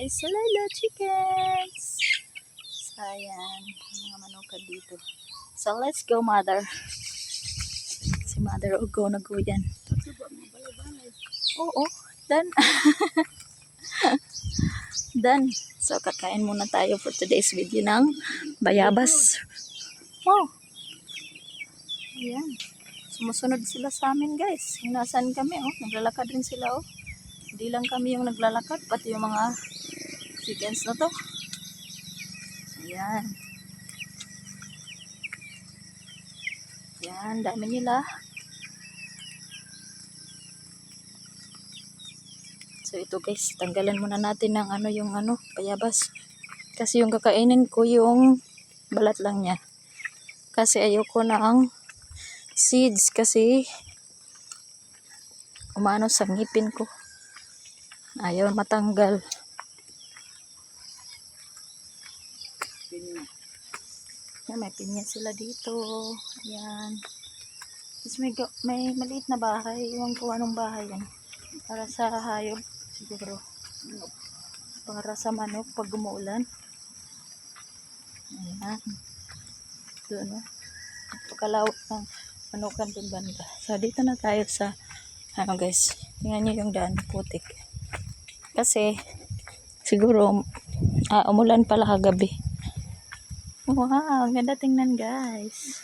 guys, Salala chickens. Ayan, mga manukan dito. So let's go, mother. Si mother o go na go yan. Oo, done. Done. So kakain muna tayo for today's video ng bayabas. Wow. Ayan. Sumusunod sila sa amin, guys. Kung nasaan kami, oh. Naglalakad rin sila, oh. Hindi lang kami yung naglalakad, pati yung mga chickens na to. Ayan. Ayan, dami nila. So ito, guys, tanggalan muna natin ng yung bayabas. Kasi yung kakainin ko yung balat lang niya. Kasi ayoko na ang seeds kasi umano sa ngipin ko. Ayaw matanggal. Yan, may pinya sila dito. Ayan. Tapos may maliit na bahay. Iwan ko anong bahay yan. Para sa hayop. Siguro. Para sa manok pag umuulan. Ayan. Doon, no? Pagkalawak ng manukan dun banda. So, dito na tayo sa guys. Tingnan nyo yung daan. Putik. Kasi, siguro, umulan pala kagabi. Wow, ang ganda tingnan, guys.